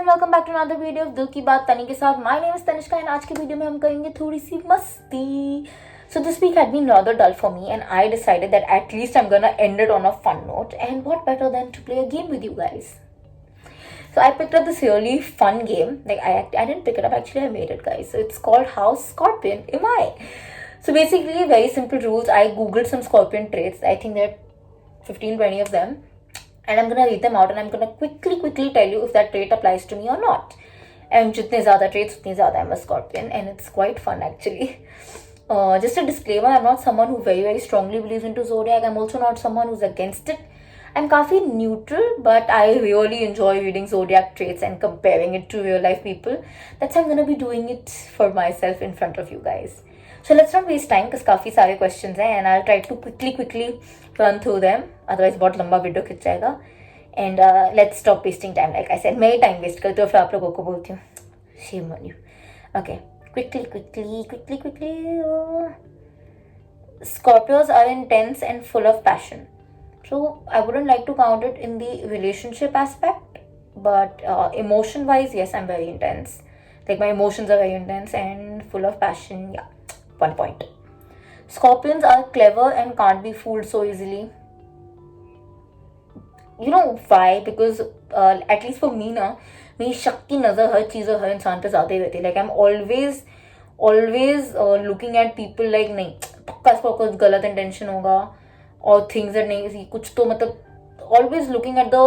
And welcome back to another video of दिल की बात तनी के साथ. My name is Tanishka and आज की वीडियो में हम करेंगे थोड़ी सी मस्ती. So this week had been rather dull for me and I decided that at least I'm gonna end it on a fun note, and what better than to play a game with you guys. So I picked up this really fun game. Like I didn't pick it up, actually I made it, guys. So it's called House Scorpion Am I? So basically very simple rules. I googled some scorpion traits. I think there are 15-20 of them. And I'm gonna read them out and I'm gonna quickly tell you if that trait applies to me or not. And jitne zyada traits, utni zyada I'm a scorpion, and it's quite fun actually. Just a disclaimer, I'm not someone who very strongly believes into zodiac. I'm also not someone who's against it. I'm काफी neutral, but I really enjoy reading zodiac traits and comparing it to real life people. That's why I'm gonna be doing it for myself in front of you guys. So let's not waste time because काफी सारे questions हैं and I'll try to quickly run through them. Otherwise बहुत लंबा video खिंच जाएगा. And let's stop wasting time. Like I said, मैं ही time waste करती हूँ फिर आप लोगों को बोलती हूँ. Shame on you. Okay, quickly. Scorpios are intense and full of passion. So I wouldn't like to count it in the relationship aspect, but emotion wise, yes, I'm very intense. Like my emotions are very intense and full of passion. Yeah, 1 point. Scorpions are clever and can't be fooled so easily. You know why? Because at least for me ना, मेरी शक की नज़र हर चीज़ और हर इंसान पे ज़्यादा ही रहती है. Like I'm always looking at people like नहीं पक्का इसको कुछ गलत इंटेंशन होगा और things that नहीं कुछ तो मतलब always looking at the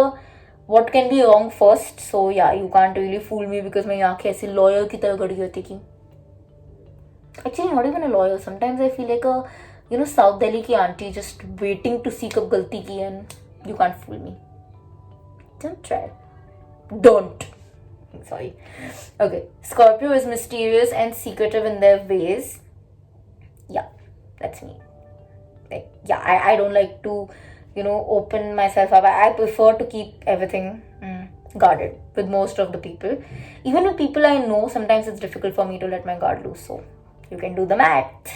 what can be wrong first. So yeah, you can't really fool me because मेरी आँखें ऐसी lawyer की तरह गड़ी होती की. Actually not even a lawyer. Sometimes I feel like a South Delhi की auntie just waiting to see कब गलती की, and you can't fool me. Don't try. Don't. Sorry. Okay. Scorpio is mysterious and secretive in their ways. Yeah, that's me. Like, yeah, I don't like to, open myself up. I prefer to keep everything guarded with most of the people. Even with people I know, sometimes it's difficult for me to let my guard loose. So, you can do the math.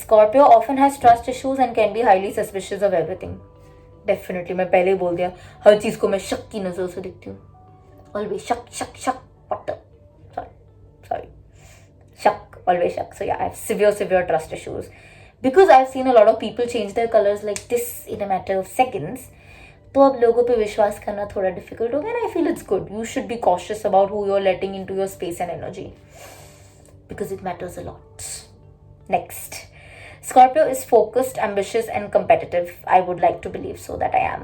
Scorpio often has trust issues and can be highly suspicious of everything. Definitely, मैं पहले ही बोल दिया, हर चीज को मैं शक की नजर से देखती हूँ. Always शक. What? Sorry. Shak, always shak. So yeah, I have severe trust issues. Because I've seen a lot of people change their colors like this in a matter of seconds. तो अब लोगों पे विश्वास करना थोड़ा difficult हो गया, and I feel it's good. You should be cautious about who you're letting into your space and energy. Because it matters a lot. Next. Scorpio is focused, ambitious and competitive. I would like to believe so that I am.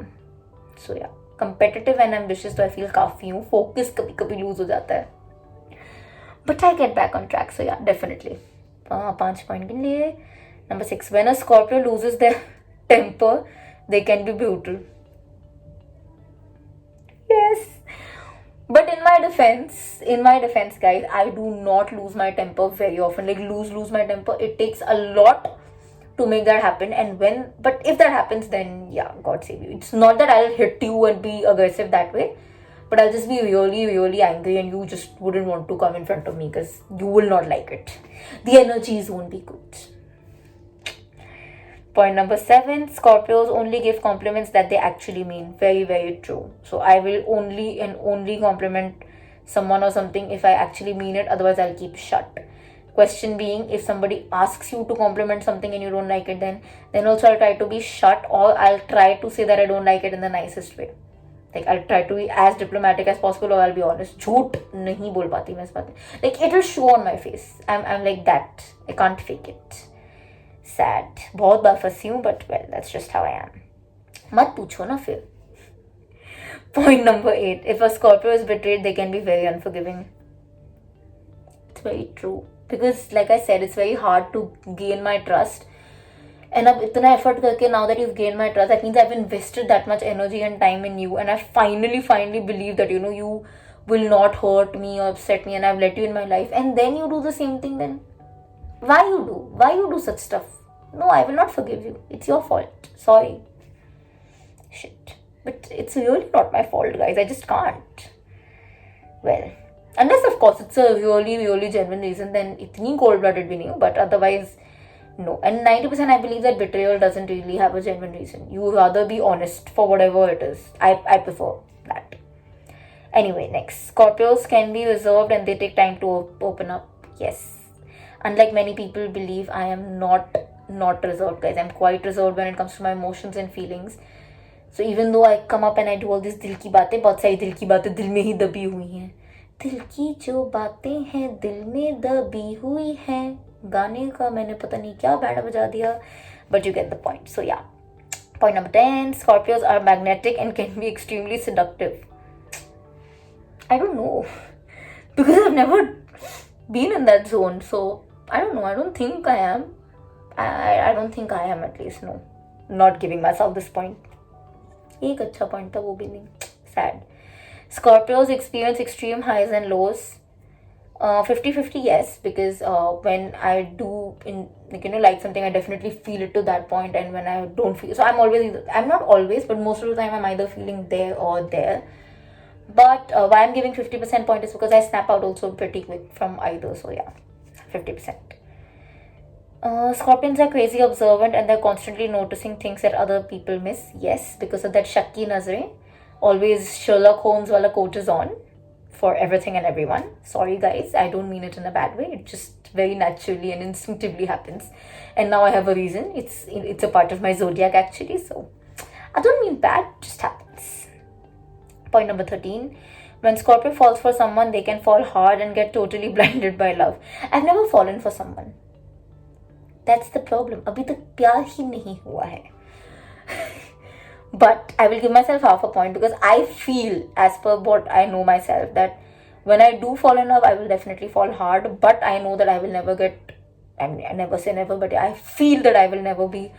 So yeah, competitive and ambitious तो I feel काफी हूँ. Focus कभी lose हो जाता है. But I get back on track, so yeah, definitely. 5 point गिन लिए. Number 6. When a Scorpio loses their temper, they can be brutal. Yes. But in my defense, guys, I do not lose my temper very often. Like lose my temper. It takes a lot to make that happen. But if that happens, then yeah, God save you. It's not that I'll hit you and be aggressive that way. But I'll just be really angry and you just wouldn't want to come in front of me because you will not like it. The energies won't be good. Point number 7. Scorpios only give compliments that they actually mean. Very true. So I will only compliment someone or something if I actually mean it. Otherwise I'll keep shut. Question being, if somebody asks you to compliment something and you don't like it, then also I'll try to be shut, or I'll try to say that I don't like it in the nicest way. Like I'll try to be as diplomatic as possible, or I'll be honest. झूठ नहीं बोल पाती मैं इस बात में. Like it will show on my face. I'm like that. I can't fake it. Sad. बहुत बार फंसी हूँ, but well, that's just how I am. मत पूछो ना फिर. Point number 8. If a Scorpio is betrayed, they can be very unforgiving. It's very true. Because like I said, it's very hard to gain my trust. And अब इतना effort करके, now that you've gained my trust, that means I've invested that much energy and time in you, and I finally believe that you will not hurt me or upset me, and I've let you in my life, and then you do the same thing. Then why you do such stuff? No, I will not forgive you. It's your fault. Sorry. Shit. But it's really not my fault, guys. I just can't. Well, unless of course it's a really genuine reason, then itni cold-blooded bhi nahi ho, but otherwise no. And 90% I believe that betrayal doesn't really have a genuine reason. You rather be honest for whatever it is. I prefer that. Anyway, next, Scorpios can be reserved and they take time to open up. Yes, unlike many people believe, I am not reserved, guys. I'm quite reserved when it comes to my emotions and feelings. So even though I come up and I do all this दिल की बातें, बहुत सारी दिल की बातें दिल में ही दबी हुई हैं. दिल की जो बातें हैं दिल में दबी हुई हैं. गाने का मैंने पता नहीं क्या बैंड बजा दिया, but you get the point. So yeah. Point number 10, Scorpios are magnetic and can be extremely seductive. I don't know. Because I've never been in that zone. So I don't know. I don't think I am. I don't think I am, at least. No. Not giving myself this point. एक अच्छा point था वो भी नहीं. Sad. Scorpios experience extreme highs and lows. 50-50, yes, because when I do like something, I definitely feel it to that point, and when I don't feel, so I'm not always, but most of the time I'm either feeling there or there. But why I'm giving 50% point is because I snap out also pretty quick from either. So yeah, 50%. Scorpions are crazy observant and they're constantly noticing things that other people miss. Yes, because of that Shakki Nazre. Always Sherlock Holmes wala coat is on for everything and everyone. Sorry guys, I don't mean it in a bad way. It just very naturally and instinctively happens. And now I have a reason. It's a part of my zodiac actually. So I don't mean bad, just happens. Point number 13. When Scorpio falls for someone, they can fall hard and get totally blinded by love. I've never fallen for someone. That's the problem. अभी तक प्यार ही नहीं हुआ है. But I will give myself half a point because I feel, as per what I know myself, that when I do fall in love, I will definitely fall hard. But I know that I will never get, I mean, I never say never, but I feel that I will never be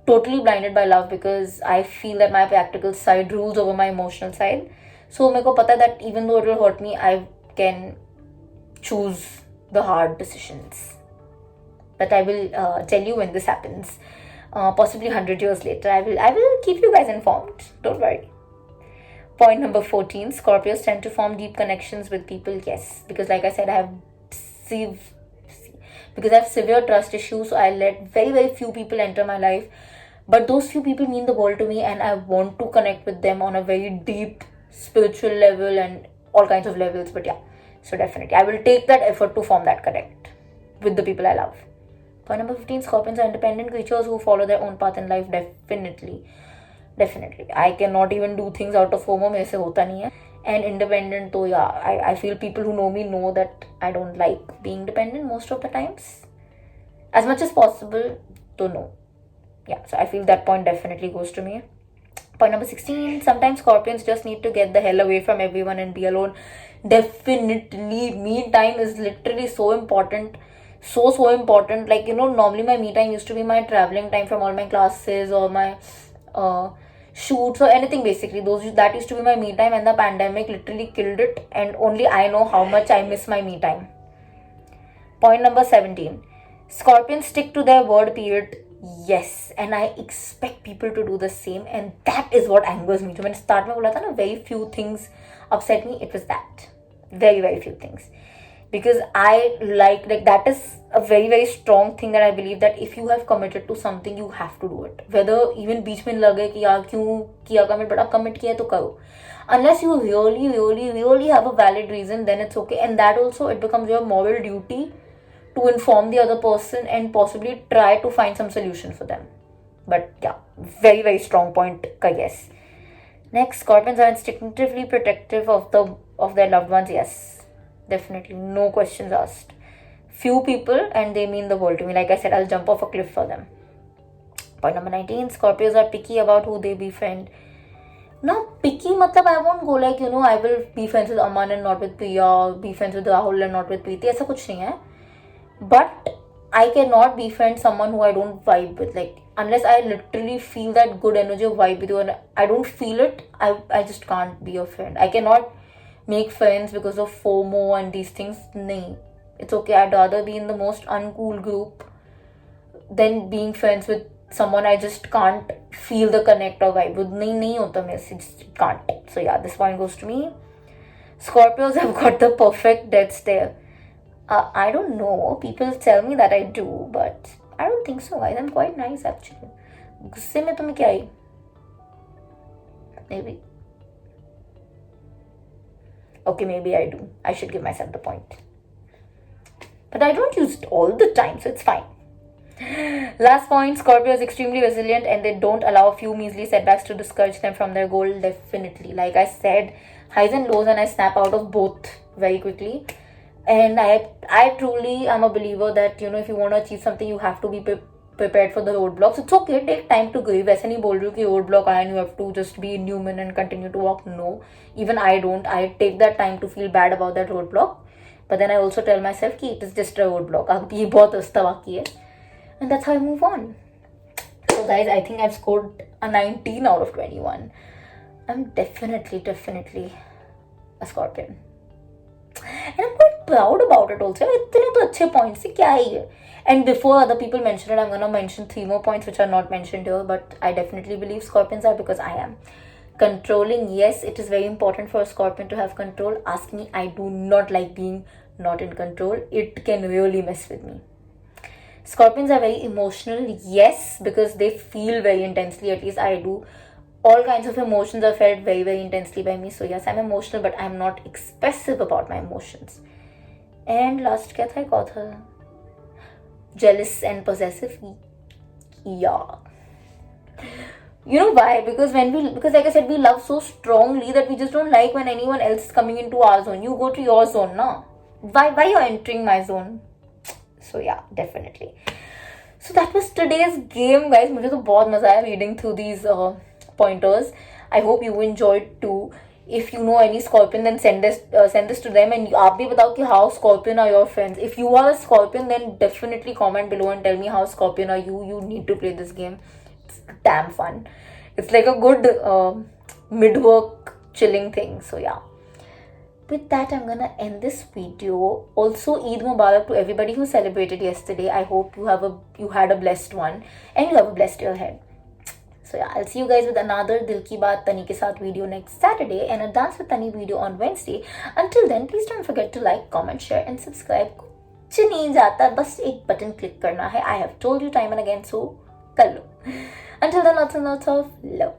totally blinded by love because I feel that my practical side rules over my emotional side. So मेरे को पता that even though it will hurt me, I can choose the hard decisions. That I will tell you when this happens. Possibly 100 years later. I will keep you guys informed. Don't worry. Point number 14. Scorpios tend to form deep connections with people. Yes, because like I said, I have severe trust issues, so I let very, very few people enter my life. But those few people mean the world to me, and I want to connect with them on a very deep spiritual level and all kinds of levels. But yeah, so definitely I will take that effort to form that connect with the people I love. Point number 15, Scorpions are independent creatures who follow their own path in life. Definitely. I cannot even do things out of FOMO. मेरे से होता नहीं है. And independent, so yeah, I feel people who know me know that I don't like being dependent most of the times. As much as possible, so no. Yeah, so I feel that point definitely goes to me. Point number 16, sometimes Scorpions just need to get the hell away from everyone and be alone. Definitely, me time is literally so important. So important. Like, normally my me time used to be my traveling time from all my classes or my shoots or anything basically. That used to be my me time, and the pandemic literally killed it, and only I know how much I miss my me time. Point number 17. Scorpions stick to their word, period. Yes, and I expect people to do the same, and that is what angers me. So when start में बोला था ना, very few things upset me. It was that. Very, very few things. Because I like that is a very, very strong thing that I believe that if you have committed to something, you have to do it. Whether even बीच में लगे कि यार क्यों किया commit, बड़ा commit किया तो करो. Unless you really, really, really have a valid reason, then it's okay. And that also, it becomes your moral duty to inform the other person and possibly try to find some solution for them. But yeah, very, very strong point, I guess. Next, Scorpions are instinctively protective of their loved ones. Yes. Definitely, no questions asked. Few people and they mean the world to me. Like I said, I'll jump off a cliff for them. Point number 19, Scorpios are picky about who they befriend. Now, picky matlab I won't go like, I will be friends with Aman and not with Priya, be friends with Rahul and not with Preeti. ऐसा कुछ नहीं है. But I cannot befriend someone who I don't vibe with. Like, unless I literally feel that good energy of vibe with you and I don't feel it, I just can't be your friend. I cannot make friends because of FOMO and these things. Nahin. It's okay. I'd rather be in the most uncool group than being friends with someone I just can't feel the connect or vibe with. Nahi hota mere se, just can't. So yeah, this point goes to me. Scorpios have got the perfect death stare. I don't know. People tell me that I do, but I don't think so, guys. I'm quite nice actually. गुस्से में तुम्हें क्या ही? Maybe. Okay, maybe I do. I should give myself the point. But I don't use it all the time, so it's fine. Last point, Scorpio is extremely resilient and they don't allow a few measly setbacks to discourage them from their goal. Definitely. Like I said, highs and lows, and I snap out of both very quickly. And I truly am a believer that, if you want to achieve something, you have to be prepared for the roadblocks. It's okay, take time to grieve. ऐसे नहीं बोल रही हूँ कि roadblock आया and you have to just be inhuman and continue to walk. No, even I don't. I take that time to feel bad about that roadblock. But then I also tell myself कि it is just a roadblock. अब ये बहुत रास्ता बाकी है. And that's how I move on. So guys, I think I've scored a 19 out of 21. I'm definitely a Scorpion. And I'm quite proud about it also. इतने तो अच्छे points है, क्या है ये? And before other people mention it, I'm gonna mention 3 more points which are not mentioned here, but I definitely believe Scorpions are, because I am. Controlling, yes, it is very important for a Scorpion to have control. Ask me, I do not like being not in control. It can really mess with me. Scorpions are very emotional, yes, because they feel very intensely. At least I do. All kinds of emotions are felt very intensely by me. So yes, I'm emotional, but I'm not expressive about my emotions. And last, क्या था एक और था? Jealous and possessive. Yeah. You know why? Because like I said, we love so strongly that we just don't like when anyone else is coming into our zone. You go to your zone, no? Why you're entering my zone? So yeah, definitely. So that was today's game, guys. मुझे तो बहुत मजा आया reading through these pointers. I hope you enjoyed too. If you know any Scorpion, then send this to them, and आप भी बताओ कि how Scorpion are your friends. If you are a Scorpion, then definitely comment below and tell me how Scorpion are you. You need to play this game. It's damn fun. It's like a good mid-work chilling thing. So yeah. With that, I'm gonna end this video. Also, Eid Mubarak to everybody who celebrated yesterday. I hope you had a blessed one and you have a blessed year ahead. So yeah, I'll see you guys with another Dil Ki Baat Tani ke saath video next Saturday and a Dance with Tani video on Wednesday. Until then, please don't forget to like, comment, share and subscribe. कुछ नहीं जाता, बस एक button click करना है. I have told you time and again, so कर लो. Until then, lots and lots of love.